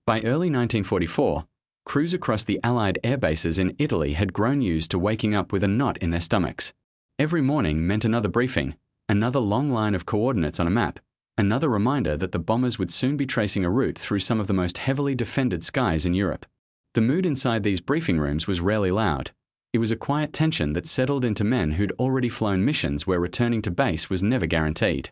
By early 1944, crews across the Allied air bases in Italy had grown used to waking up with a knot in their stomachs. Every morning meant another briefing, another long line of coordinates on a map, another reminder that the bombers would soon be tracing a route through some of the most heavily defended skies in Europe. The mood inside these briefing rooms was rarely loud. It was a quiet tension that settled into men who'd already flown missions where returning to base was never guaranteed.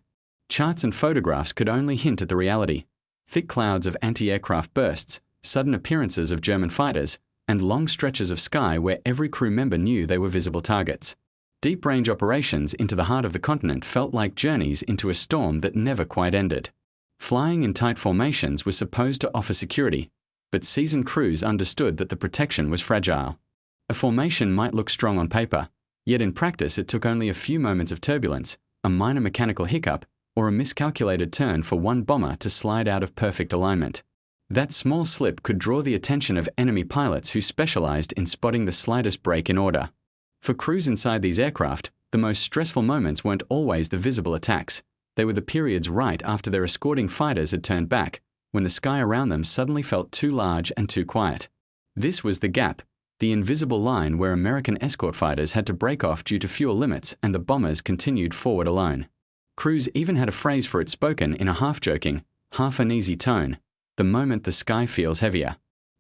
Charts and photographs could only hint at the reality: thick clouds of anti-aircraft bursts, sudden appearances of German fighters, and long stretches of sky where every crew member knew they were visible targets. Deep-range operations into the heart of the continent felt like journeys into a storm that never quite ended. Flying in tight formations was supposed to offer security, but seasoned crews understood that the protection was fragile. A formation might look strong on paper, yet in practice it took only a few moments of turbulence, a minor mechanical hiccup, or a miscalculated turn for one bomber to slide out of perfect alignment. That small slip could draw the attention of enemy pilots who specialized in spotting the slightest break in order. For crews inside these aircraft, the most stressful moments weren't always the visible attacks. They were the periods right after their escorting fighters had turned back, when the sky around them suddenly felt too large and too quiet. This was the gap, the invisible line where American escort fighters had to break off due to fuel limits and the bombers continued forward alone. Crews even had a phrase for it spoken in a half-joking, half-uneasy tone: the moment the sky feels heavier.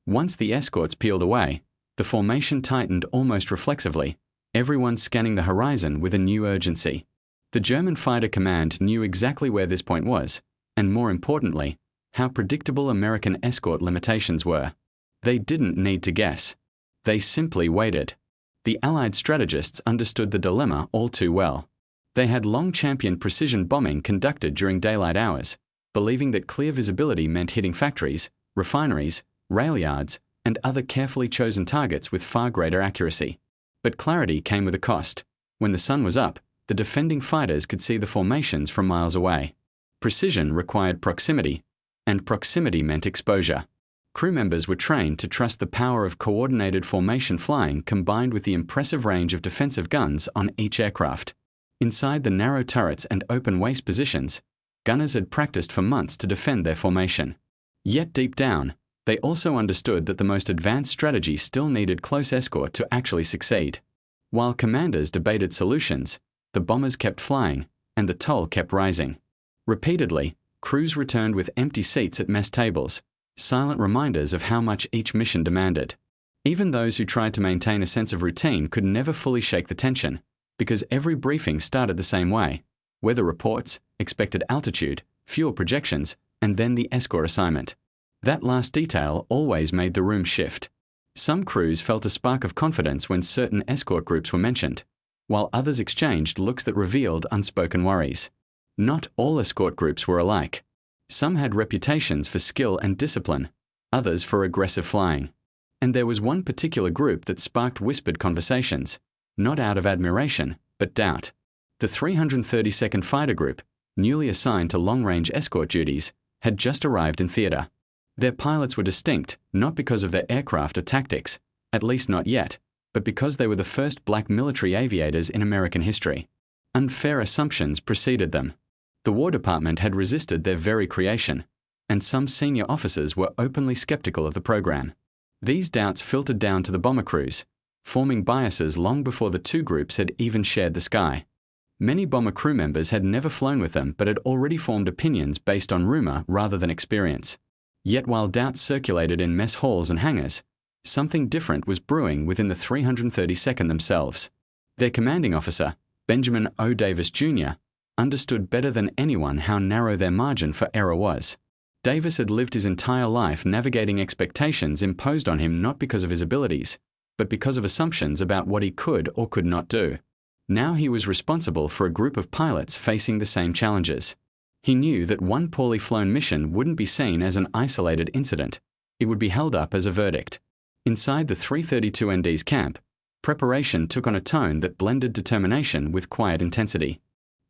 Once the escorts peeled away, the formation tightened almost reflexively, everyone scanning the horizon with a new urgency. The German fighter command knew exactly where this point was, and more importantly, how predictable American escort limitations were. They didn't need to guess. They simply waited. The Allied strategists understood the dilemma all too well. They had long championed precision bombing conducted during daylight hours, believing that clear visibility meant hitting factories, refineries, rail yards, and other carefully chosen targets with far greater accuracy. But clarity came with a cost. When the sun was up, the defending fighters could see the formations from miles away. Precision required proximity, and proximity meant exposure. Crew members were trained to trust the power of coordinated formation flying combined with the impressive range of defensive guns on each aircraft. Inside the narrow turrets and open waist positions, gunners had practiced for months to defend their formation. Yet deep down, they also understood that the most advanced strategy still needed close escort to actually succeed. While commanders debated solutions, the bombers kept flying, and the toll kept rising. Repeatedly, crews returned with empty seats at mess tables, silent reminders of how much each mission demanded. Even those who tried to maintain a sense of routine could never fully shake the tension, because every briefing started the same way: weather reports, expected altitude, fuel projections, and then the escort assignment. That last detail always made the room shift. Some crews felt a spark of confidence when certain escort groups were mentioned, while others exchanged looks that revealed unspoken worries. Not all escort groups were alike. Some had reputations for skill and discipline, others for aggressive flying. And there was one particular group that sparked whispered conversations, not out of admiration, but doubt. The 332nd Fighter Group, newly assigned to long-range escort duties, had just arrived in theater. Their pilots were distinct, not because of their aircraft or tactics, at least not yet, but because they were the first black military aviators in American history. Unfair assumptions preceded them. The War Department had resisted their very creation, and some senior officers were openly skeptical of the program. These doubts filtered down to the bomber crews, forming biases long before the two groups had even shared the sky. Many bomber crew members had never flown with them but had already formed opinions based on rumor rather than experience. Yet while doubts circulated in mess halls and hangars, something different was brewing within the 332nd themselves. Their commanding officer, Benjamin O. Davis Jr., understood better than anyone how narrow their margin for error was. Davis had lived his entire life navigating expectations imposed on him not because of his abilities, but because of assumptions about what he could or could not do. Now he was responsible for a group of pilots facing the same challenges. He knew that one poorly flown mission wouldn't be seen as an isolated incident. It would be held up as a verdict. Inside the 332ND's camp, preparation took on a tone that blended determination with quiet intensity.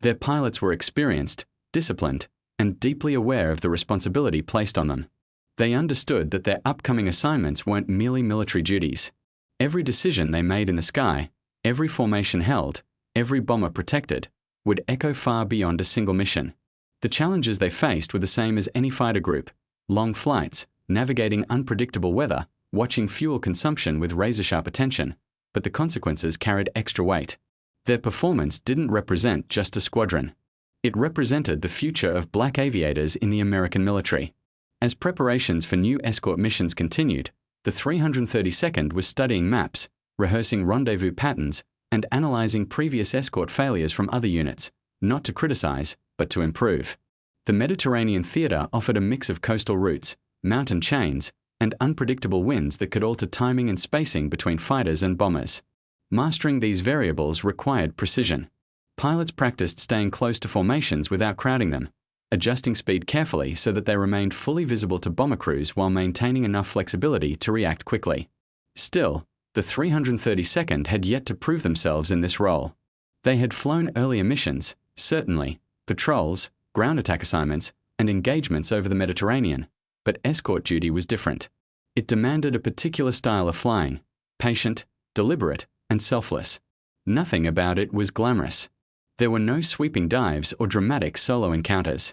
Their pilots were experienced, disciplined, and deeply aware of the responsibility placed on them. They understood that their upcoming assignments weren't merely military duties. Every decision they made in the sky, every formation held, every bomber protected, would echo far beyond a single mission. The challenges they faced were the same as any fighter group: long flights, navigating unpredictable weather, watching fuel consumption with razor-sharp attention, but the consequences carried extra weight. Their performance didn't represent just a squadron. It represented the future of black aviators in the American military. As preparations for new escort missions continued, the 332nd was studying maps, rehearsing rendezvous patterns, and analyzing previous escort failures from other units, not to criticize, but to improve. The Mediterranean theater offered a mix of coastal routes, mountain chains, and unpredictable winds that could alter timing and spacing between fighters and bombers. Mastering these variables required precision. Pilots practiced staying close to formations without crowding them, adjusting speed carefully so that they remained fully visible to bomber crews while maintaining enough flexibility to react quickly. Still, the 332nd had yet to prove themselves in this role. They had flown earlier missions, certainly, patrols, ground attack assignments, and engagements over the Mediterranean, but escort duty was different. It demanded a particular style of flying, patient, deliberate, and selfless. Nothing about it was glamorous. There were no sweeping dives or dramatic solo encounters.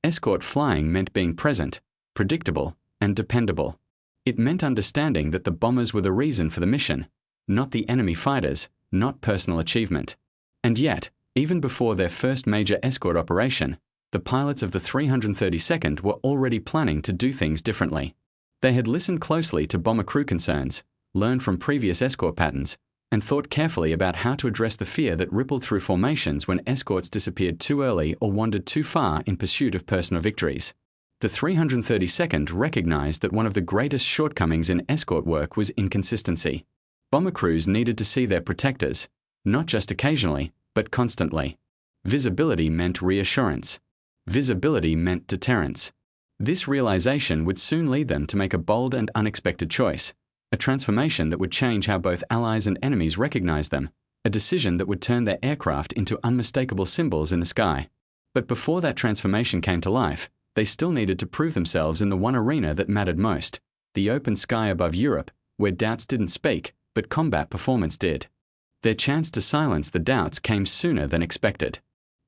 Escort flying meant being present, predictable, and dependable. It meant understanding that the bombers were the reason for the mission, not the enemy fighters, not personal achievement. And yet, even before their first major escort operation, the pilots of the 332nd were already planning to do things differently. They had listened closely to bomber crew concerns, learned from previous escort patterns, and thought carefully about how to address the fear that rippled through formations when escorts disappeared too early or wandered too far in pursuit of personal victories. The 332nd recognized that one of the greatest shortcomings in escort work was inconsistency. Bomber crews needed to see their protectors, not just occasionally, but constantly. Visibility meant reassurance. Visibility meant deterrence. This realization would soon lead them to make a bold and unexpected choice, a transformation that would change how both allies and enemies recognized them, a decision that would turn their aircraft into unmistakable symbols in the sky. But before that transformation came to life, they still needed to prove themselves in the one arena that mattered most, the open sky above Europe, where doubts didn't speak, but combat performance did. Their chance to silence the doubts came sooner than expected.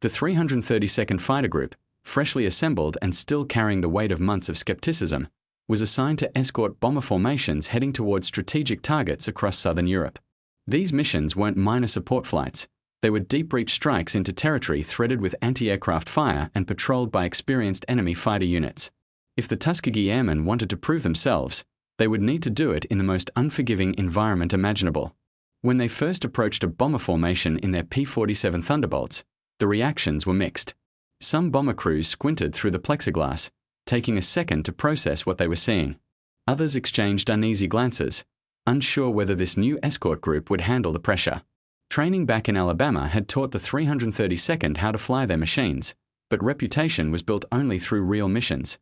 The 332nd Fighter Group, freshly assembled and still carrying the weight of months of skepticism, was assigned to escort bomber formations heading towards strategic targets across southern Europe. These missions weren't minor support flights. They were deep-reach strikes into territory threaded with anti-aircraft fire and patrolled by experienced enemy fighter units. If the Tuskegee Airmen wanted to prove themselves, they would need to do it in the most unforgiving environment imaginable. When they first approached a bomber formation in their P-47 Thunderbolts, the reactions were mixed. Some bomber crews squinted through the plexiglass, taking a second to process what they were seeing. Others exchanged uneasy glances, unsure whether this new escort group would handle the pressure. Training back in Alabama had taught the 332nd how to fly their machines, but reputation was built only through real missions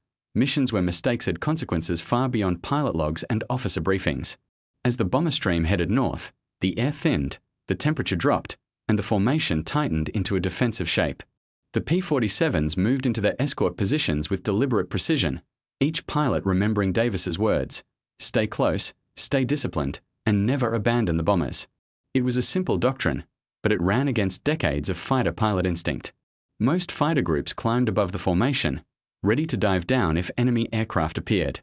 where mistakes had consequences far beyond pilot logs and officer briefings. As the bomber stream headed north, the air thinned, the temperature dropped, and the formation tightened into a defensive shape. The P-47s moved into their escort positions with deliberate precision, each pilot remembering Davis's words, "Stay close, stay disciplined, and never abandon the bombers." It was a simple doctrine, but it ran against decades of fighter pilot instinct. Most fighter groups climbed above the formation, ready to dive down if enemy aircraft appeared.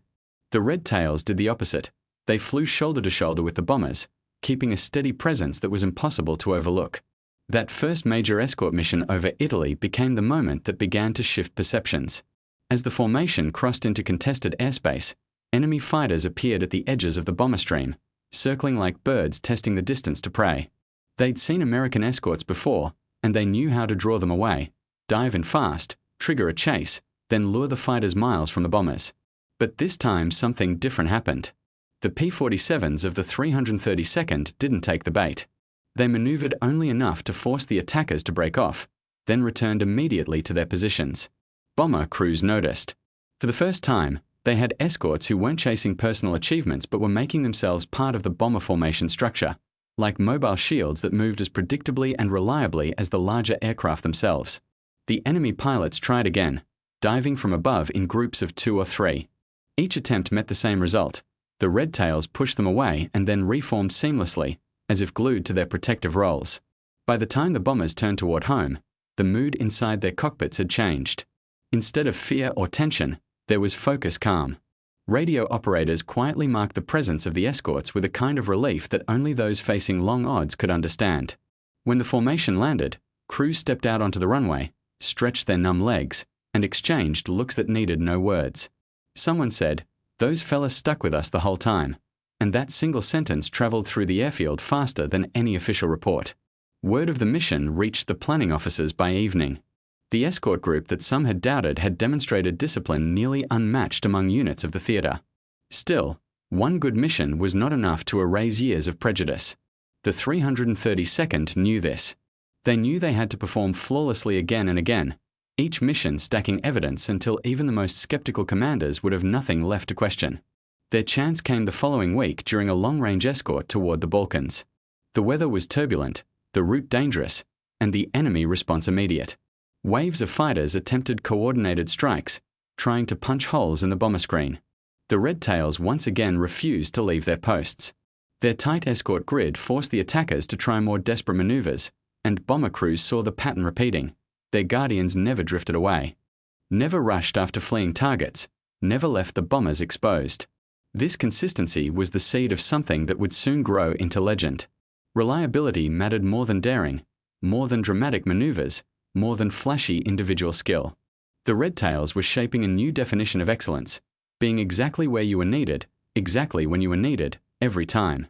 The Red Tails did the opposite. They flew shoulder to shoulder with the bombers, keeping a steady presence that was impossible to overlook. That first major escort mission over Italy became the moment that began to shift perceptions. As the formation crossed into contested airspace, enemy fighters appeared at the edges of the bomber stream, circling like birds testing the distance to prey. They'd seen American escorts before, and they knew how to draw them away, dive in fast, trigger a chase, then lure the fighters miles from the bombers. But this time something different happened. The P-47s of the 332nd didn't take the bait. They maneuvered only enough to force the attackers to break off, then returned immediately to their positions. Bomber crews noticed. For the first time, they had escorts who weren't chasing personal achievements but were making themselves part of the bomber formation structure, like mobile shields that moved as predictably and reliably as the larger aircraft themselves. The enemy pilots tried again, diving from above in groups of 2 or 3. Each attempt met the same result. The Red Tails pushed them away and then reformed seamlessly, as if glued to their protective roles. By the time the bombers turned toward home, the mood inside their cockpits had changed. Instead of fear or tension, there was focused calm. Radio operators quietly marked the presence of the escorts with a kind of relief that only those facing long odds could understand. When the formation landed, crews stepped out onto the runway, stretched their numb legs, and exchanged looks that needed no words. Someone said, "Those fellas stuck with us the whole time," and that single sentence traveled through the airfield faster than any official report. Word of the mission reached the planning officers by evening. The escort group that some had doubted had demonstrated discipline nearly unmatched among units of the theatre. Still, one good mission was not enough to erase years of prejudice. The 332nd knew this. They knew they had to perform flawlessly again and again, each mission stacking evidence until even the most skeptical commanders would have nothing left to question. Their chance came the following week during a long-range escort toward the Balkans. The weather was turbulent, the route dangerous, and the enemy response immediate. Waves of fighters attempted coordinated strikes, trying to punch holes in the bomber screen. The Red Tails once again refused to leave their posts. Their tight escort grid forced the attackers to try more desperate maneuvers, and bomber crews saw the pattern repeating. Their guardians never drifted away, never rushed after fleeing targets, never left the bombers exposed. This consistency was the seed of something that would soon grow into legend. Reliability mattered more than daring, more than dramatic maneuvers, more than flashy individual skill. The Red Tails were shaping a new definition of excellence, being exactly where you were needed, exactly when you were needed, every time.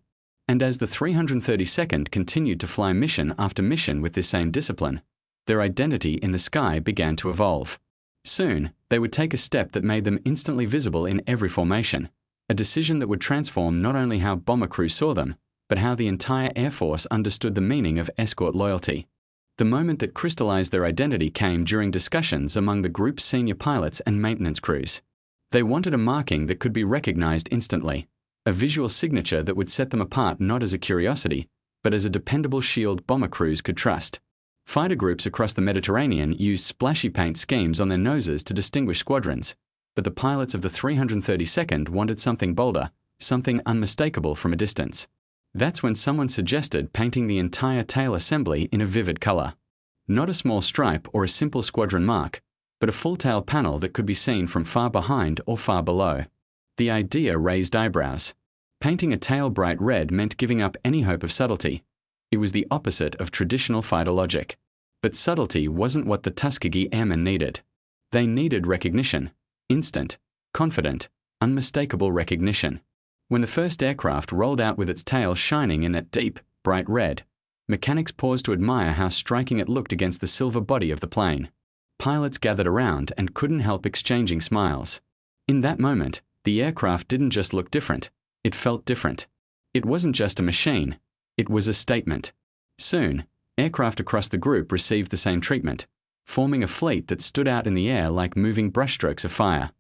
And as the 332nd continued to fly mission after mission with this same discipline, their identity in the sky began to evolve. Soon, they would take a step that made them instantly visible in every formation, a decision that would transform not only how bomber crews saw them, but how the entire Air Force understood the meaning of escort loyalty. The moment that crystallized their identity came during discussions among the group's senior pilots and maintenance crews. They wanted a marking that could be recognized instantly, a visual signature that would set them apart not as a curiosity, but as a dependable shield bomber crews could trust. Fighter groups across the Mediterranean used splashy paint schemes on their noses to distinguish squadrons, but the pilots of the 332nd wanted something bolder, something unmistakable from a distance. That's when someone suggested painting the entire tail assembly in a vivid color. Not a small stripe or a simple squadron mark, but a full tail panel that could be seen from far behind or far below. The idea raised eyebrows. Painting a tail bright red meant giving up any hope of subtlety. It was the opposite of traditional fighter logic. But subtlety wasn't what the Tuskegee Airmen needed. They needed recognition. Instant, confident, unmistakable recognition. When the first aircraft rolled out with its tail shining in that deep, bright red, mechanics paused to admire how striking it looked against the silver body of the plane. Pilots gathered around and couldn't help exchanging smiles. In that moment, the aircraft didn't just look different, it felt different. It wasn't just a machine, it was a statement. Soon, aircraft across the group received the same treatment, forming a fleet that stood out in the air like moving brushstrokes of fire.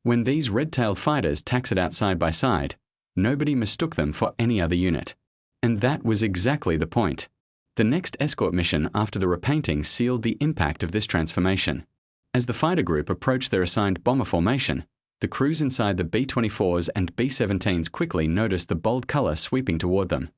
When these red-tailed fighters taxied out side by side, nobody mistook them for any other unit. And that was exactly the point. The next escort mission after the repainting sealed the impact of this transformation. As the fighter group approached their assigned bomber formation, the crews inside the B-24s and B-17s quickly noticed the bold color sweeping toward them.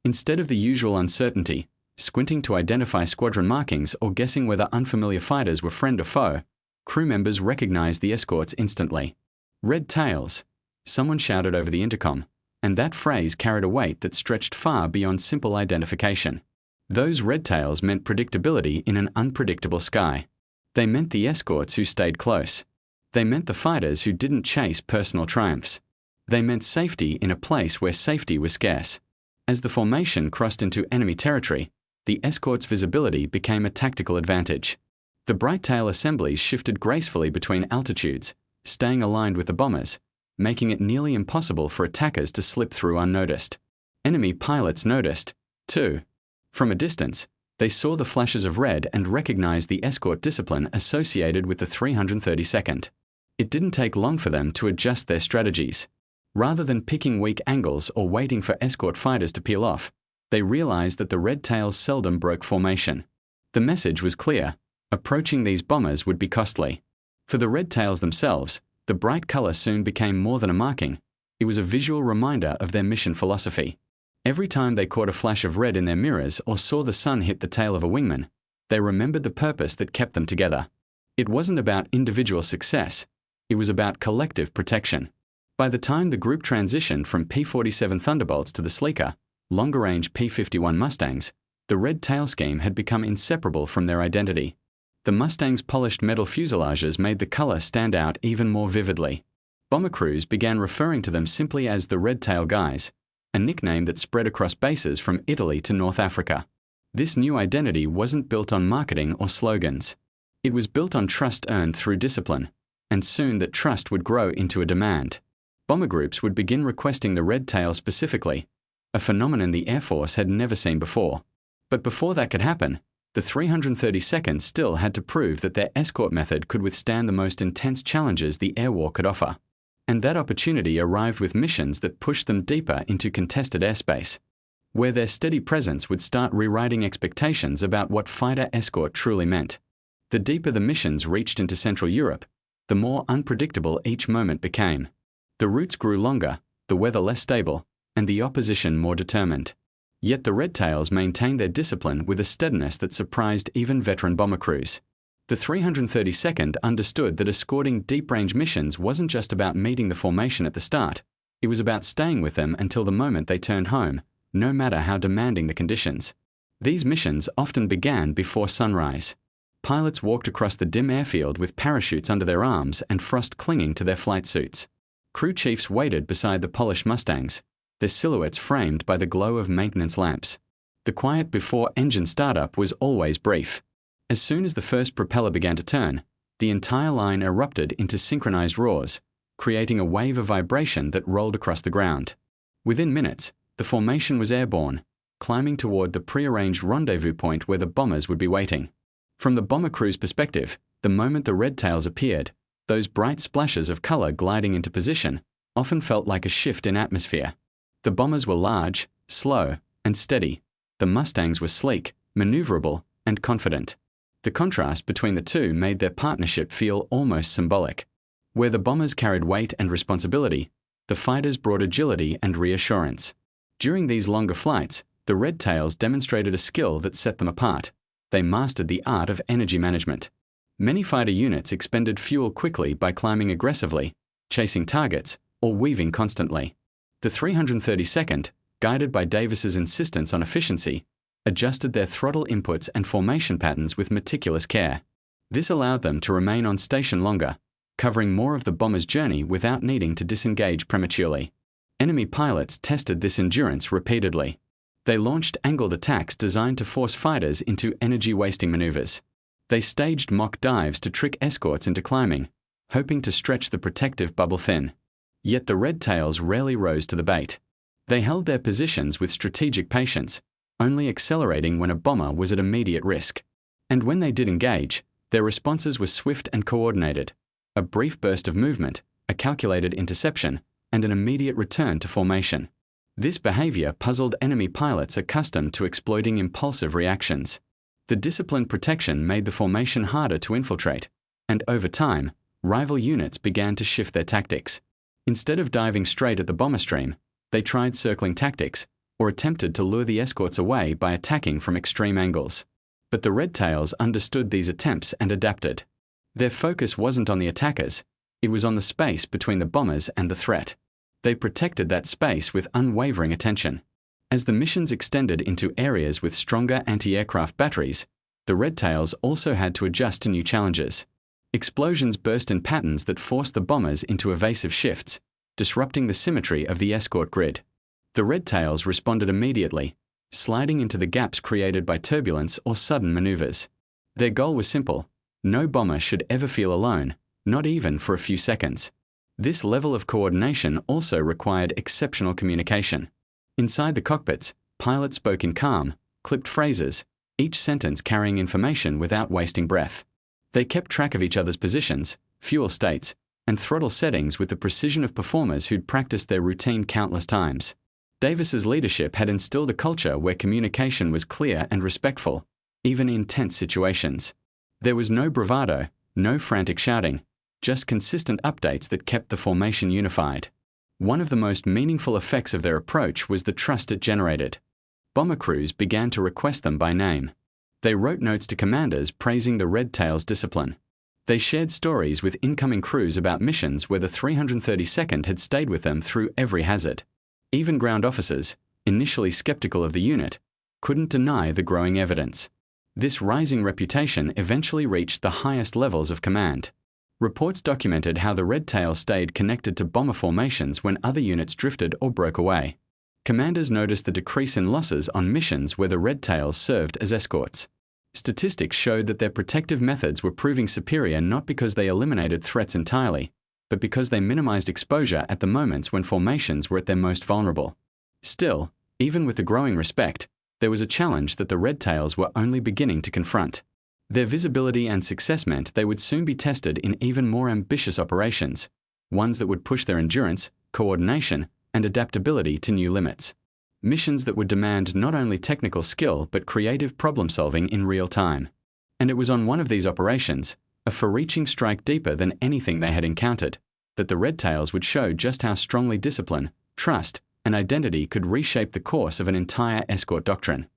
Instead of the usual uncertainty, squinting to identify squadron markings or guessing whether unfamiliar fighters were friend or foe, crew members recognized the escorts instantly. Red Tails, someone shouted over the intercom, and that phrase carried a weight that stretched far beyond simple identification. Those red tails meant predictability in an unpredictable sky. They meant the escorts who stayed close. They meant the fighters who didn't chase personal triumphs. They meant safety in a place where safety was scarce. As the formation crossed into enemy territory, the escort's visibility became a tactical advantage. The bright tail assemblies shifted gracefully between altitudes, staying aligned with the bombers, making it nearly impossible for attackers to slip through unnoticed. Enemy pilots noticed, too. From a distance, they saw the flashes of red and recognized the escort discipline associated with the 332nd. It didn't take long for them to adjust their strategies. Rather than picking weak angles or waiting for escort fighters to peel off, they realized that the red tails seldom broke formation. The message was clear: approaching these bombers would be costly. For the red tails themselves, the bright color soon became more than a marking. It was a visual reminder of their mission philosophy. Every time they caught a flash of red in their mirrors or saw the sun hit the tail of a wingman, they remembered the purpose that kept them together. It wasn't about individual success, it was about collective protection. By the time the group transitioned from P-47 Thunderbolts to the sleeker, longer-range P-51 Mustangs, the red tail scheme had become inseparable from their identity. The Mustang's polished metal fuselages made the color stand out even more vividly. Bomber crews began referring to them simply as the Red Tail Guys, a nickname that spread across bases from Italy to North Africa. This new identity wasn't built on marketing or slogans. It was built on trust earned through discipline, and soon that trust would grow into a demand. Bomber groups would begin requesting the red tail specifically, a phenomenon the Air Force had never seen before. But before that could happen, the 332nd still had to prove that their escort method could withstand the most intense challenges the air war could offer. And that opportunity arrived with missions that pushed them deeper into contested airspace, where their steady presence would start rewriting expectations about what fighter escort truly meant. The deeper the missions reached into Central Europe, the more unpredictable each moment became. The routes grew longer, the weather less stable, and the opposition more determined. Yet the Red Tails maintained their discipline with a steadiness that surprised even veteran bomber crews. The 332nd understood that escorting deep-range missions wasn't just about meeting the formation at the start, it was about staying with them until the moment they turned home, no matter how demanding the conditions. These missions often began before sunrise. Pilots walked across the dim airfield with parachutes under their arms and frost clinging to their flight suits. Crew chiefs waited beside the polished Mustangs, their silhouettes framed by the glow of maintenance lamps. The quiet before engine startup was always brief. As soon as the first propeller began to turn, the entire line erupted into synchronized roars, creating a wave of vibration that rolled across the ground. Within minutes, the formation was airborne, climbing toward the prearranged rendezvous point where the bombers would be waiting. From the bomber crew's perspective, the moment the red tails appeared, those bright splashes of color gliding into position often felt like a shift in atmosphere. The bombers were large, slow, and steady. The Mustangs were sleek, maneuverable, and confident. The contrast between the two made their partnership feel almost symbolic. Where the bombers carried weight and responsibility, the fighters brought agility and reassurance. During these longer flights, the Red Tails demonstrated a skill that set them apart. They mastered the art of energy management. Many fighter units expended fuel quickly by climbing aggressively, chasing targets, or weaving constantly. The 332nd, guided by Davis's insistence on efficiency, adjusted their throttle inputs and formation patterns with meticulous care. This allowed them to remain on station longer, covering more of the bomber's journey without needing to disengage prematurely. Enemy pilots tested this endurance repeatedly. They launched angled attacks designed to force fighters into energy-wasting maneuvers. They staged mock dives to trick escorts into climbing, hoping to stretch the protective bubble thin. Yet the Red Tails rarely rose to the bait. They held their positions with strategic patience, only accelerating when a bomber was at immediate risk. And when they did engage, their responses were swift and coordinated. A brief burst of movement, a calculated interception, and an immediate return to formation. This behavior puzzled enemy pilots accustomed to exploiting impulsive reactions. The disciplined protection made the formation harder to infiltrate, and over time, rival units began to shift their tactics. Instead of diving straight at the bomber stream, they tried circling tactics, or attempted to lure the escorts away by attacking from extreme angles. But the Red Tails understood these attempts and adapted. Their focus wasn't on the attackers, it was on the space between the bombers and the threat. They protected that space with unwavering attention. As the missions extended into areas with stronger anti-aircraft batteries, the Red Tails also had to adjust to new challenges. Explosions burst in patterns that forced the bombers into evasive shifts, disrupting the symmetry of the escort grid. The Red Tails responded immediately, sliding into the gaps created by turbulence or sudden maneuvers. Their goal was simple: no bomber should ever feel alone, not even for a few seconds. This level of coordination also required exceptional communication. Inside the cockpits, pilots spoke in calm, clipped phrases, each sentence carrying information without wasting breath. They kept track of each other's positions, fuel states, and throttle settings with the precision of performers who'd practiced their routine countless times. Davis's leadership had instilled a culture where communication was clear and respectful, even in tense situations. There was no bravado, no frantic shouting, just consistent updates that kept the formation unified. One of the most meaningful effects of their approach was the trust it generated. Bomber crews began to request them by name. They wrote notes to commanders praising the Red Tails' discipline. They shared stories with incoming crews about missions where the 332nd had stayed with them through every hazard. Even ground officers, initially skeptical of the unit, couldn't deny the growing evidence. This rising reputation eventually reached the highest levels of command. Reports documented how the Red Tails stayed connected to bomber formations when other units drifted or broke away. Commanders noticed the decrease in losses on missions where the Red Tails served as escorts. Statistics showed that their protective methods were proving superior not because they eliminated threats entirely, but because they minimized exposure at the moments when formations were at their most vulnerable. Still, even with the growing respect, there was a challenge that the Red Tails were only beginning to confront. Their visibility and success meant they would soon be tested in even more ambitious operations, ones that would push their endurance, coordination, and adaptability to new limits. Missions that would demand not only technical skill but creative problem-solving in real time. And it was on one of these operations, a far-reaching strike deeper than anything they had encountered, that the Red Tails would show just how strongly discipline, trust, and identity could reshape the course of an entire escort doctrine.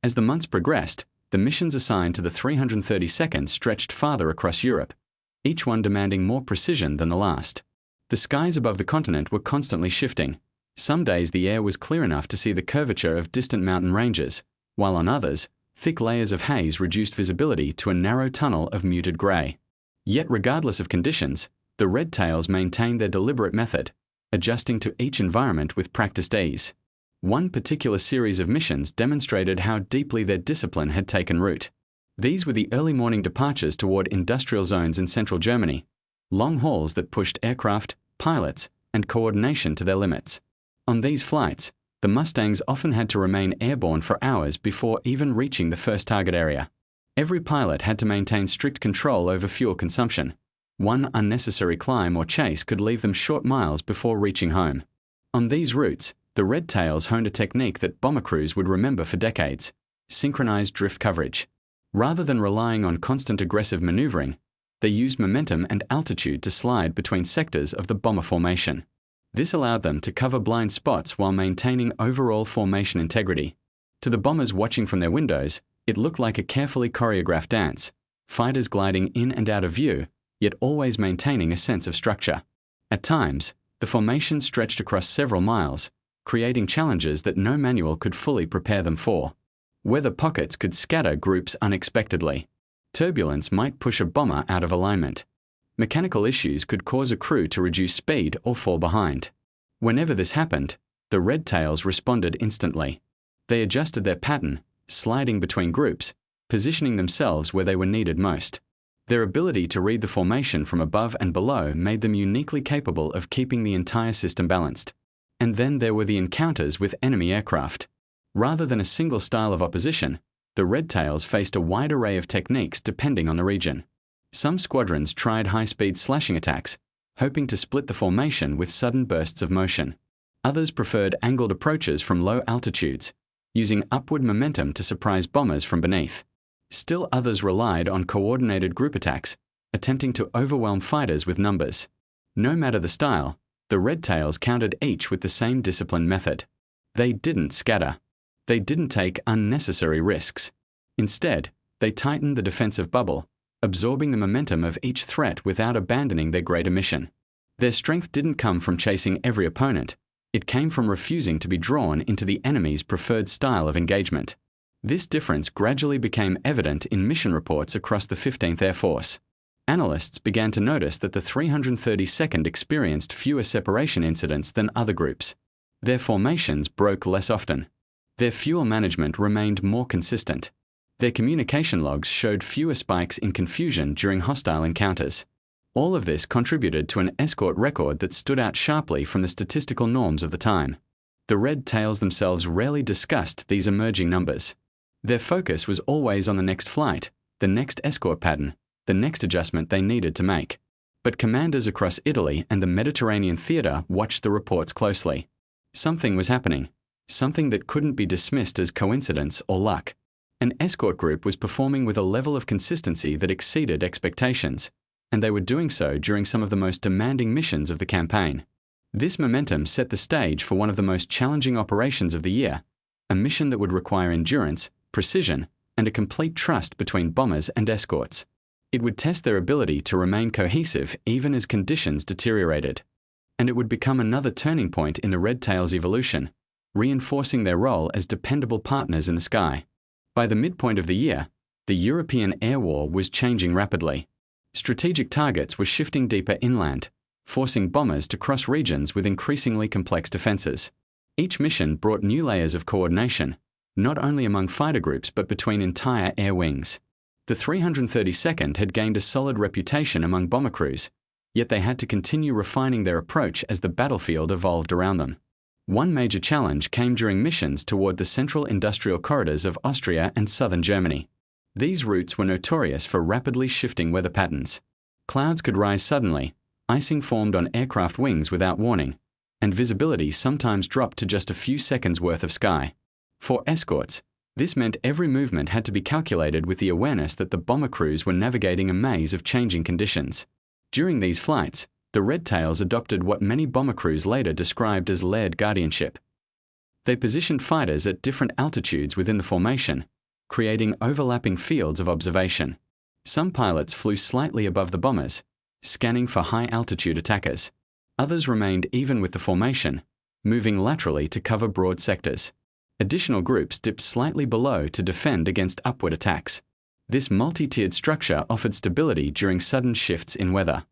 As the months progressed, the missions assigned to the 332nd stretched farther across Europe, each one demanding more precision than the last. The skies above the continent were constantly shifting. Some days the air was clear enough to see the curvature of distant mountain ranges, while on others, thick layers of haze reduced visibility to a narrow tunnel of muted grey. Yet regardless of conditions, the Red Tails maintained their deliberate method, adjusting to each environment with practiced ease. One particular series of missions demonstrated how deeply their discipline had taken root. These were the early morning departures toward industrial zones in central Germany, long hauls that pushed aircraft, pilots, and coordination to their limits. On these flights, the Mustangs often had to remain airborne for hours before even reaching the first target area. Every pilot had to maintain strict control over fuel consumption. One unnecessary climb or chase could leave them short miles before reaching home. On these routes, the Red Tails honed a technique that bomber crews would remember for decades: synchronized drift coverage. Rather than relying on constant aggressive maneuvering, they used momentum and altitude to slide between sectors of the bomber formation. This allowed them to cover blind spots while maintaining overall formation integrity. To the bombers watching from their windows, it looked like a carefully choreographed dance, fighters gliding in and out of view, yet always maintaining a sense of structure. At times, the formation stretched across several miles, creating challenges that no manual could fully prepare them for. Weather pockets could scatter groups unexpectedly. Turbulence might push a bomber out of alignment. Mechanical issues could cause a crew to reduce speed or fall behind. Whenever this happened, the Red Tails responded instantly. They adjusted their pattern, sliding between groups, positioning themselves where they were needed most. Their ability to read the formation from above and below made them uniquely capable of keeping the entire system balanced. And then there were the encounters with enemy aircraft. Rather than a single style of opposition, the Red Tails faced a wide array of techniques depending on the region. Some squadrons tried high-speed slashing attacks, hoping to split the formation with sudden bursts of motion. Others preferred angled approaches from low altitudes, using upward momentum to surprise bombers from beneath. Still others relied on coordinated group attacks, attempting to overwhelm fighters with numbers. No matter the style, the Red Tails countered each with the same disciplined method. They didn't scatter. They didn't take unnecessary risks. Instead, they tightened the defensive bubble, absorbing the momentum of each threat without abandoning their greater mission. Their strength didn't come from chasing every opponent. It came from refusing to be drawn into the enemy's preferred style of engagement. This difference gradually became evident in mission reports across the 15th Air Force. Analysts began to notice that the 332nd experienced fewer separation incidents than other groups. Their formations broke less often. Their fuel management remained more consistent. Their communication logs showed fewer spikes in confusion during hostile encounters. All of this contributed to an escort record that stood out sharply from the statistical norms of the time. The Red Tails themselves rarely discussed these emerging numbers. Their focus was always on the next flight, the next escort pattern, the next adjustment they needed to make. But commanders across Italy and the Mediterranean theater watched the reports closely. Something was happening, something that couldn't be dismissed as coincidence or luck. An escort group was performing with a level of consistency that exceeded expectations, and they were doing so during some of the most demanding missions of the campaign. This momentum set the stage for one of the most challenging operations of the year, a mission that would require endurance, precision, and a complete trust between bombers and escorts. It would test their ability to remain cohesive even as conditions deteriorated. And it would become another turning point in the Red Tails' evolution, reinforcing their role as dependable partners in the sky. By the midpoint of the year, the European air war was changing rapidly. Strategic targets were shifting deeper inland, forcing bombers to cross regions with increasingly complex defenses. Each mission brought new layers of coordination, not only among fighter groups but between entire air wings. The 332nd had gained a solid reputation among bomber crews, yet they had to continue refining their approach as the battlefield evolved around them. One major challenge came during missions toward the central industrial corridors of Austria and southern Germany. These routes were notorious for rapidly shifting weather patterns. Clouds could rise suddenly, icing formed on aircraft wings without warning, and visibility sometimes dropped to just a few seconds worth of sky. For escorts, this meant every movement had to be calculated with the awareness that the bomber crews were navigating a maze of changing conditions. During these flights, the Red Tails adopted what many bomber crews later described as layered guardianship. They positioned fighters at different altitudes within the formation, creating overlapping fields of observation. Some pilots flew slightly above the bombers, scanning for high-altitude attackers. Others remained even with the formation, moving laterally to cover broad sectors. Additional groups dipped slightly below to defend against upward attacks. This multi-tiered structure offered stability during sudden shifts in weather.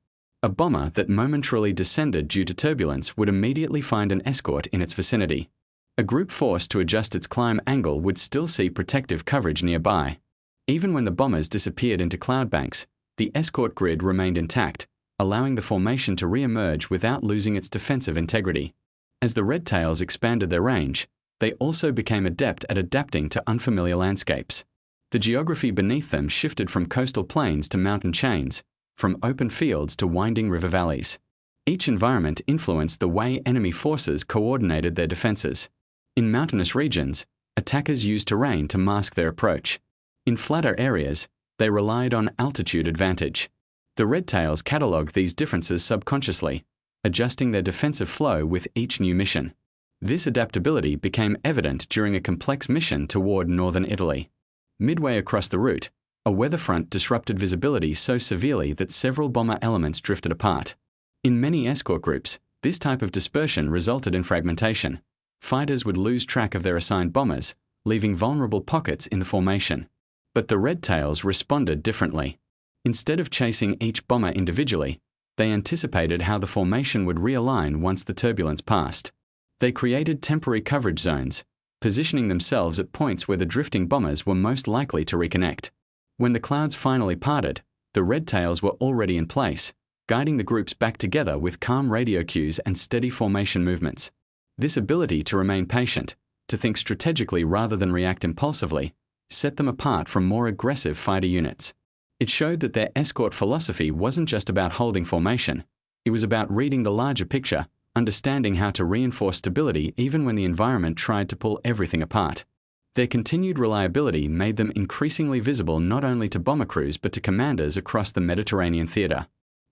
A bomber that momentarily descended due to turbulence would immediately find an escort in its vicinity. A group forced to adjust its climb angle would still see protective coverage nearby. Even when the bombers disappeared into cloud banks, the escort grid remained intact, allowing the formation to re-emerge without losing its defensive integrity. As the Red Tails expanded their range, they also became adept at adapting to unfamiliar landscapes. The geography beneath them shifted from coastal plains to mountain chains, from open fields to winding river valleys. Each environment influenced the way enemy forces coordinated their defenses. In mountainous regions, attackers used terrain to mask their approach. In flatter areas, they relied on altitude advantage. The Red Tails catalogued these differences subconsciously, adjusting their defensive flow with each new mission. This adaptability became evident during a complex mission toward northern Italy. Midway across the route, a weather front disrupted visibility so severely that several bomber elements drifted apart. In many escort groups, this type of dispersion resulted in fragmentation. Fighters would lose track of their assigned bombers, leaving vulnerable pockets in the formation. But the Red Tails responded differently. Instead of chasing each bomber individually, they anticipated how the formation would realign once the turbulence passed. They created temporary coverage zones, positioning themselves at points where the drifting bombers were most likely to reconnect. When the clouds finally parted, the Red Tails were already in place, guiding the groups back together with calm radio cues and steady formation movements. This ability to remain patient, to think strategically rather than react impulsively, set them apart from more aggressive fighter units. It showed that their escort philosophy wasn't just about holding formation, it was about reading the larger picture, understanding how to reinforce stability even when the environment tried to pull everything apart. Their continued reliability made them increasingly visible not only to bomber crews but to commanders across the Mediterranean theater.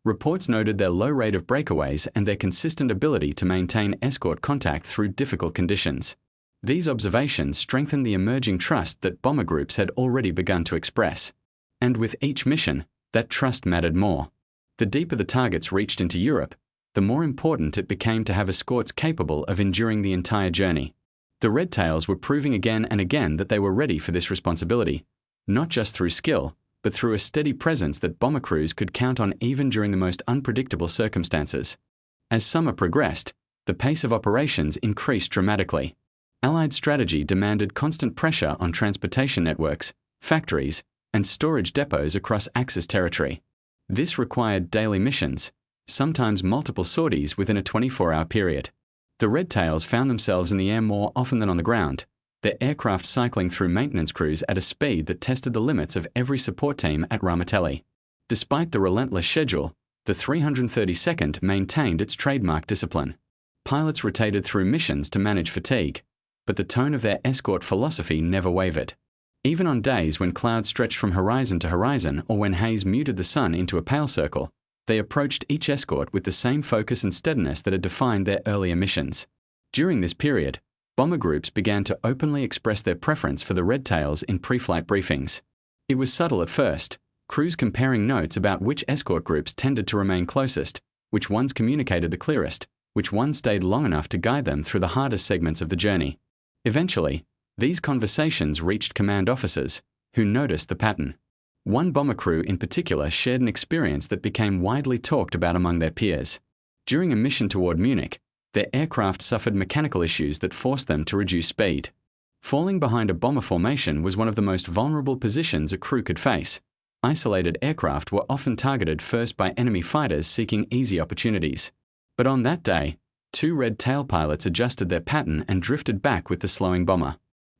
Reports noted their low rate of breakaways and their consistent ability to maintain escort contact through difficult conditions. These observations strengthened the emerging trust that bomber groups had already begun to express. And with each mission, that trust mattered more. The deeper the targets reached into Europe, the more important it became to have escorts capable of enduring the entire journey. The Red Tails were proving again and again that they were ready for this responsibility, not just through skill, but through a steady presence that bomber crews could count on even during the most unpredictable circumstances. As summer progressed, the pace of operations increased dramatically. Allied strategy demanded constant pressure on transportation networks, factories, and storage depots across Axis territory. This required daily missions, sometimes multiple sorties within a 24-hour period. The Red Tails found themselves in the air more often than on the ground, their aircraft cycling through maintenance crews at a speed that tested the limits of every support team at Ramatelli. Despite the relentless schedule, the 332nd maintained its trademark discipline. Pilots rotated through missions to manage fatigue, but the tone of their escort philosophy never wavered. Even on days when clouds stretched from horizon to horizon or when haze muted the sun into a pale circle, they approached each escort with the same focus and steadiness that had defined their earlier missions. During this period, bomber groups began to openly express their preference for the Red Tails in pre-flight briefings. It was subtle at first, crews comparing notes about which escort groups tended to remain closest, which ones communicated the clearest, which ones stayed long enough to guide them through the hardest segments of the journey. Eventually, these conversations reached command officers, who noticed the pattern. One bomber crew in particular shared an experience that became widely talked about among their peers. During a mission toward Munich, their aircraft suffered mechanical issues that forced them to reduce speed. Falling behind a bomber formation was one of the most vulnerable positions a crew could face. Isolated aircraft were often targeted first by enemy fighters seeking easy opportunities. But on that day, 2 red tail pilots adjusted their pattern and drifted back with the slowing bomber.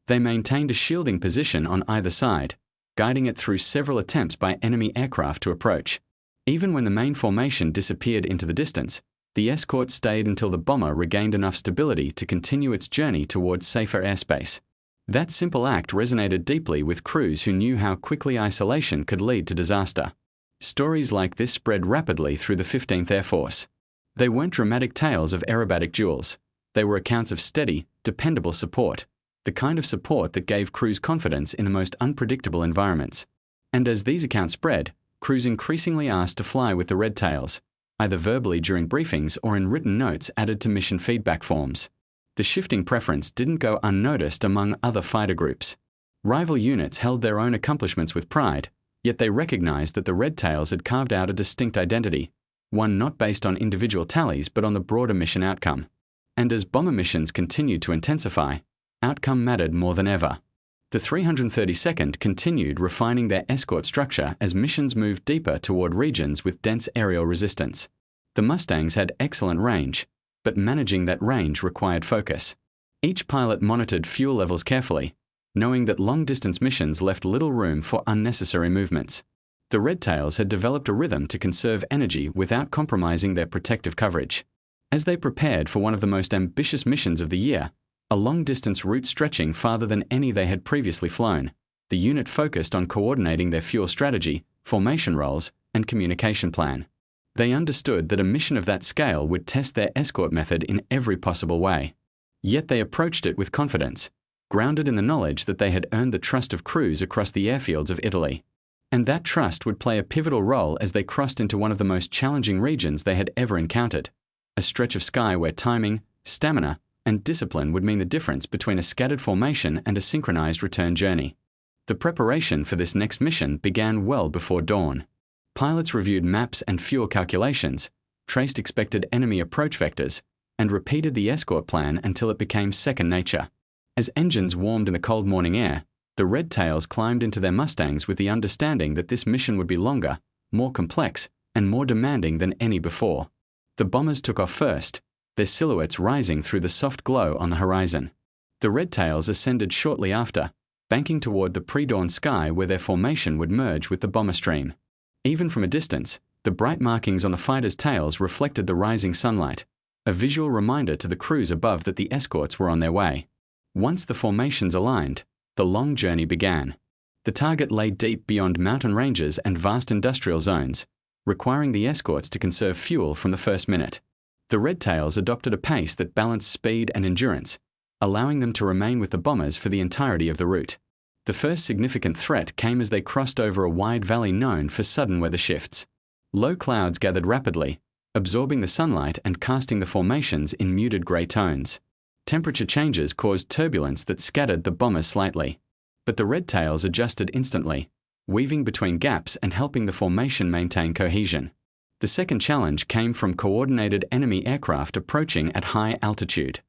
They maintained a shielding position on either side, guiding it through several attempts by enemy aircraft to approach. Even when the main formation disappeared into the distance, the escort stayed until the bomber regained enough stability to continue its journey towards safer airspace. That simple act resonated deeply with crews who knew how quickly isolation could lead to disaster. Stories like this spread rapidly through the 15th Air Force. They weren't dramatic tales of aerobatic duels. They were accounts of steady, dependable support, the kind of support that gave crews confidence in the most unpredictable environments. And as these accounts spread, crews increasingly asked to fly with the red tails, either verbally during briefings or in written notes added to mission feedback forms. The shifting preference didn't go unnoticed among other fighter groups. Rival units held their own accomplishments with pride, yet they recognized that the red tails had carved out a distinct identity, one not based on individual tallies but on the broader mission outcome. And as bomber missions continued to intensify, outcome mattered more than ever. The 332nd continued refining their escort structure as missions moved deeper toward regions with dense aerial resistance. The Mustangs had excellent range, but managing that range required focus. Each pilot monitored fuel levels carefully, knowing that long-distance missions left little room for unnecessary movements. The red tails had developed a rhythm to conserve energy without compromising their protective coverage. As they prepared for one of the most ambitious missions of the year, a long-distance route stretching farther than any they had previously flown, the unit focused on coordinating their fuel strategy, formation roles, and communication plan. They understood that a mission of that scale would test their escort method in every possible way. Yet they approached it with confidence, grounded in the knowledge that they had earned the trust of crews across the airfields of Italy. And that trust would play a pivotal role as they crossed into one of the most challenging regions they had ever encountered, a stretch of sky where timing, stamina, and discipline would mean the difference between a scattered formation and a synchronized return journey. The preparation for this next mission began well before dawn. Pilots reviewed maps and fuel calculations, traced expected enemy approach vectors, and repeated the escort plan until it became second nature. As engines warmed in the cold morning air, the red tails climbed into their Mustangs with the understanding that this mission would be longer, more complex, and more demanding than any before. The bombers took off first, their silhouettes rising through the soft glow on the horizon. The red tails ascended shortly after, banking toward the pre-dawn sky where their formation would merge with the bomber stream. Even from a distance, the bright markings on the fighters' tails reflected the rising sunlight, a visual reminder to the crews above that the escorts were on their way. Once the formations aligned, the long journey began. The target lay deep beyond mountain ranges and vast industrial zones, requiring the escorts to conserve fuel from the first minute. The red tails adopted a pace that balanced speed and endurance, allowing them to remain with the bombers for the entirety of the route. The first significant threat came as they crossed over a wide valley known for sudden weather shifts. Low clouds gathered rapidly, absorbing the sunlight and casting the formations in muted grey tones. Temperature changes caused turbulence that scattered the bombers slightly. But the red tails adjusted instantly, weaving between gaps and helping the formation maintain cohesion. The second challenge came from coordinated enemy aircraft approaching at high altitude.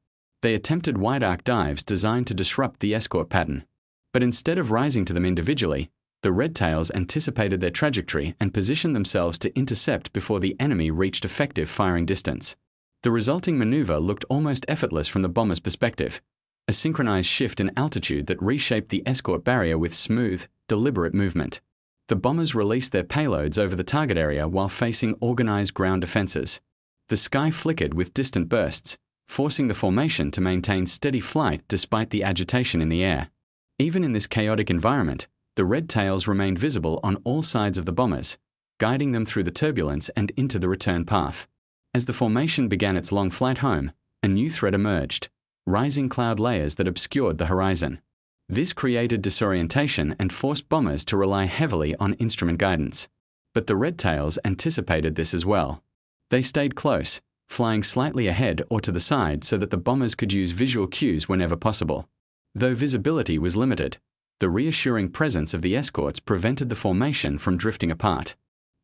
They attempted wide-arc dives designed to disrupt the escort pattern. But instead of rising to them individually, the red tails anticipated their trajectory and positioned themselves to intercept before the enemy reached effective firing distance. The resulting maneuver looked almost effortless from the bomber's perspective, a synchronized shift in altitude that reshaped the escort barrier with smooth, deliberate movement. The bombers released their payloads over the target area while facing organized ground defenses. The sky flickered with distant bursts, forcing the formation to maintain steady flight despite the agitation in the air. Even in this chaotic environment, the red tails remained visible on all sides of the bombers, guiding them through the turbulence and into the return path. As the formation began its long flight home, a new threat emerged, rising cloud layers that obscured the horizon. This created disorientation and forced bombers to rely heavily on instrument guidance. But the Red Tails anticipated this as well. They stayed close, flying slightly ahead or to the side so that the bombers could use visual cues whenever possible. Though visibility was limited, the reassuring presence of the escorts prevented the formation from drifting apart.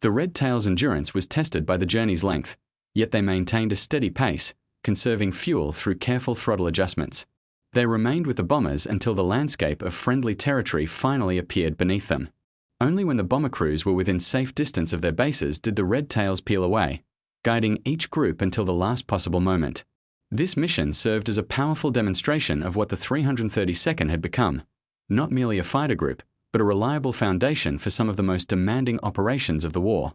The Red Tails' endurance was tested by the journey's length, yet they maintained a steady pace, conserving fuel through careful throttle adjustments. They remained with the bombers until the landscape of friendly territory finally appeared beneath them. Only when the bomber crews were within safe distance of their bases did the Red Tails peel away, guiding each group until the last possible moment. This mission served as a powerful demonstration of what the 332nd had become, not merely a fighter group, but a reliable foundation for some of the most demanding operations of the war.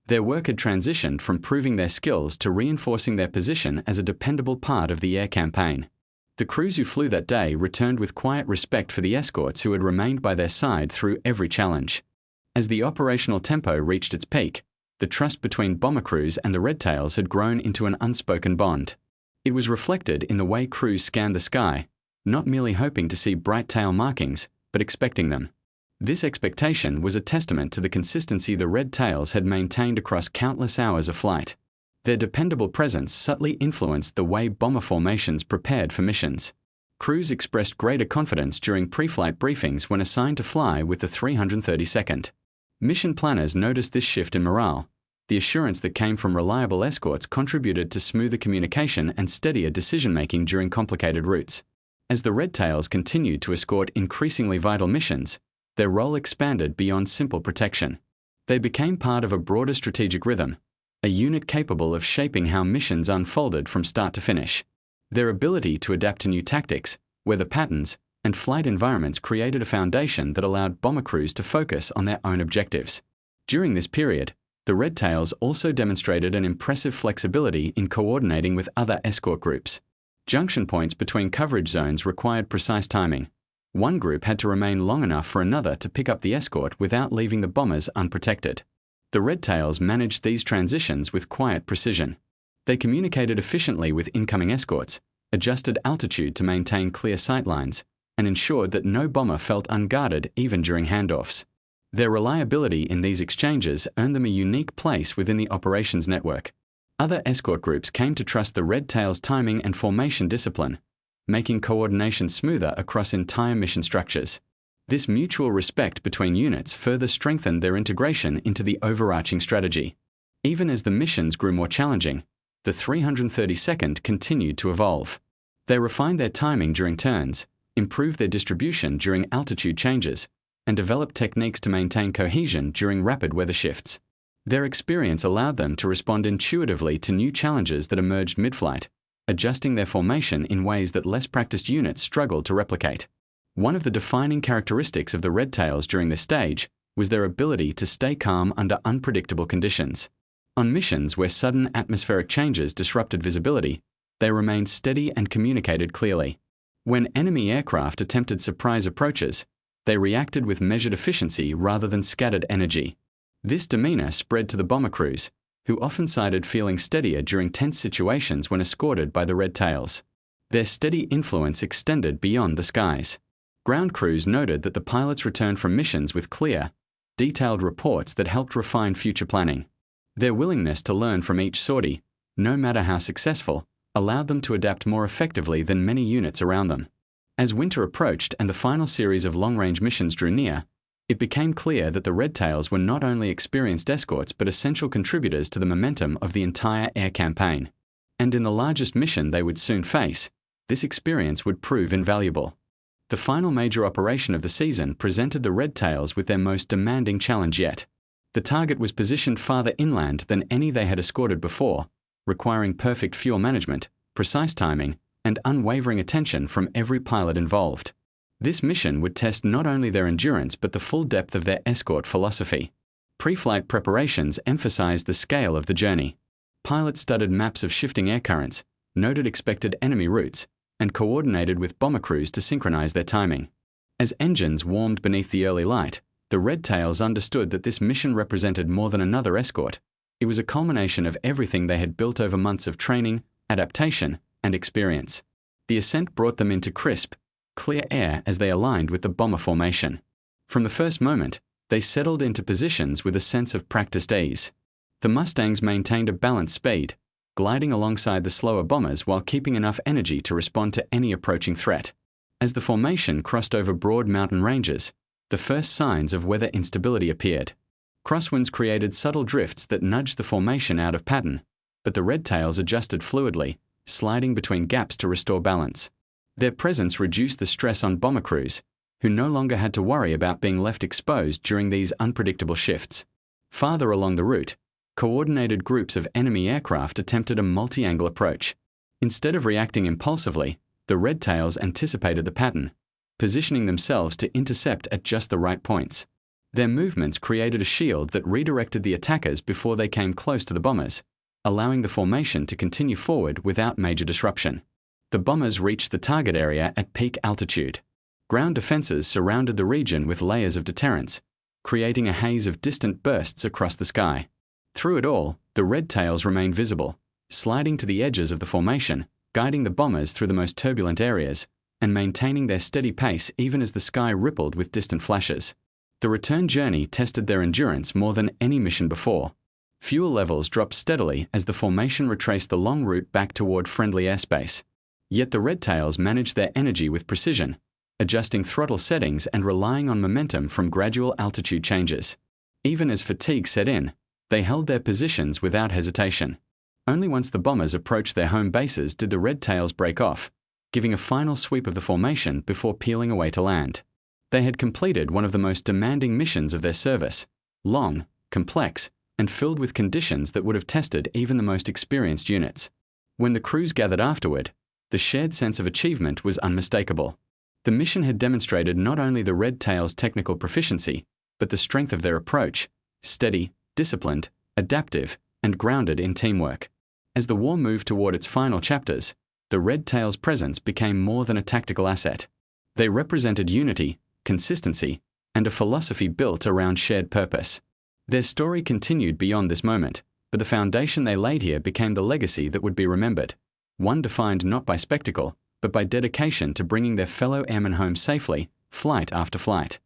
Their work had transitioned from proving their skills to reinforcing their position as a dependable part of the air campaign. The crews who flew that day returned with quiet respect for the escorts who had remained by their side through every challenge. As the operational tempo reached its peak, the trust between bomber crews and the Red Tails had grown into an unspoken bond. It was reflected in the way crews scanned the sky, not merely hoping to see bright tail markings, but expecting them. This expectation was a testament to the consistency the Red Tails had maintained across countless hours of flight. Their dependable presence subtly influenced the way bomber formations prepared for missions. Crews expressed greater confidence during pre-flight briefings when assigned to fly with the 332nd. Mission planners noticed this shift in morale. The assurance that came from reliable escorts contributed to smoother communication and steadier decision-making during complicated routes. As the Red Tails continued to escort increasingly vital missions, their role expanded beyond simple protection. They became part of a broader strategic rhythm, a unit capable of shaping how missions unfolded from start to finish. Their ability to adapt to new tactics, weather patterns, and flight environments created a foundation that allowed bomber crews to focus on their own objectives. During this period, the Red Tails also demonstrated an impressive flexibility in coordinating with other escort groups. Junction points between coverage zones required precise timing. One group had to remain long enough for another to pick up the escort without leaving the bombers unprotected. The Red Tails managed these transitions with quiet precision. They communicated efficiently with incoming escorts, adjusted altitude to maintain clear sightlines, and ensured that no bomber felt unguarded even during handoffs. Their reliability in these exchanges earned them a unique place within the operations network. Other escort groups came to trust the Red Tails' timing and formation discipline, making coordination smoother across entire mission structures. This mutual respect between units further strengthened their integration into the overarching strategy. Even as the missions grew more challenging, the 332nd continued to evolve. They refined their timing during turns, improved their distribution during altitude changes, and developed techniques to maintain cohesion during rapid weather shifts. Their experience allowed them to respond intuitively to new challenges that emerged mid-flight, adjusting their formation in ways that less practiced units struggled to replicate. One of the defining characteristics of the Red Tails during this stage was their ability to stay calm under unpredictable conditions. On missions where sudden atmospheric changes disrupted visibility, they remained steady and communicated clearly. When enemy aircraft attempted surprise approaches, they reacted with measured efficiency rather than scattered energy. This demeanor spread to the bomber crews, who often cited feeling steadier during tense situations when escorted by the Red Tails. Their steady influence extended beyond the skies. Ground crews noted that the pilots returned from missions with clear, detailed reports that helped refine future planning. Their willingness to learn from each sortie, no matter how successful, allowed them to adapt more effectively than many units around them. As winter approached and the final series of long-range missions drew near, it became clear that the Red Tails were not only experienced escorts but essential contributors to the momentum of the entire air campaign. And in the largest mission they would soon face, this experience would prove invaluable. The final major operation of the season presented the Red Tails with their most demanding challenge yet. The target was positioned farther inland than any they had escorted before, requiring perfect fuel management, precise timing, and unwavering attention from every pilot involved. This mission would test not only their endurance but the full depth of their escort philosophy. Pre-flight preparations emphasized the scale of the journey. Pilots studied maps of shifting air currents, noted expected enemy routes, and coordinated with bomber crews to synchronize their timing. As engines warmed beneath the early light, the Red Tails understood that this mission represented more than another escort. It was a culmination of everything they had built over months of training, adaptation, and experience. The ascent brought them into crisp, clear air as they aligned with the bomber formation. From the first moment, they settled into positions with a sense of practiced ease. The Mustangs maintained a balanced speed, gliding alongside the slower bombers while keeping enough energy to respond to any approaching threat. As the formation crossed over broad mountain ranges, the first signs of weather instability appeared. Crosswinds created subtle drifts that nudged the formation out of pattern, but the red tails adjusted fluidly, sliding between gaps to restore balance. Their presence reduced the stress on bomber crews, who no longer had to worry about being left exposed during these unpredictable shifts. Farther along the route, coordinated groups of enemy aircraft attempted a multi-angle approach. Instead of reacting impulsively, the red tails anticipated the pattern, positioning themselves to intercept at just the right points. Their movements created a shield that redirected the attackers before they came close to the bombers, allowing the formation to continue forward without major disruption. The bombers reached the target area at peak altitude. Ground defenses surrounded the region with layers of deterrence, creating a haze of distant bursts across the sky. Through it all, the red tails remained visible, sliding to the edges of the formation, guiding the bombers through the most turbulent areas, and maintaining their steady pace even as the sky rippled with distant flashes. The return journey tested their endurance more than any mission before. Fuel levels dropped steadily as the formation retraced the long route back toward friendly airspace. Yet the red tails managed their energy with precision, adjusting throttle settings and relying on momentum from gradual altitude changes. Even as fatigue set in, they held their positions without hesitation. Only once the bombers approached their home bases did the red tails break off, giving a final sweep of the formation before peeling away to land. They had completed one of the most demanding missions of their service, long, complex, and filled with conditions that would have tested even the most experienced units. When the crews gathered afterward, the shared sense of achievement was unmistakable. The mission had demonstrated not only the red tails' technical proficiency, but the strength of their approach, steady, disciplined, adaptive, and grounded in teamwork. As the war moved toward its final chapters, the red tails' presence became more than a tactical asset. They represented unity, consistency, and a philosophy built around shared purpose. Their story continued beyond this moment, but the foundation they laid here became the legacy that would be remembered, one defined not by spectacle, but by dedication to bringing their fellow airmen home safely, flight after flight.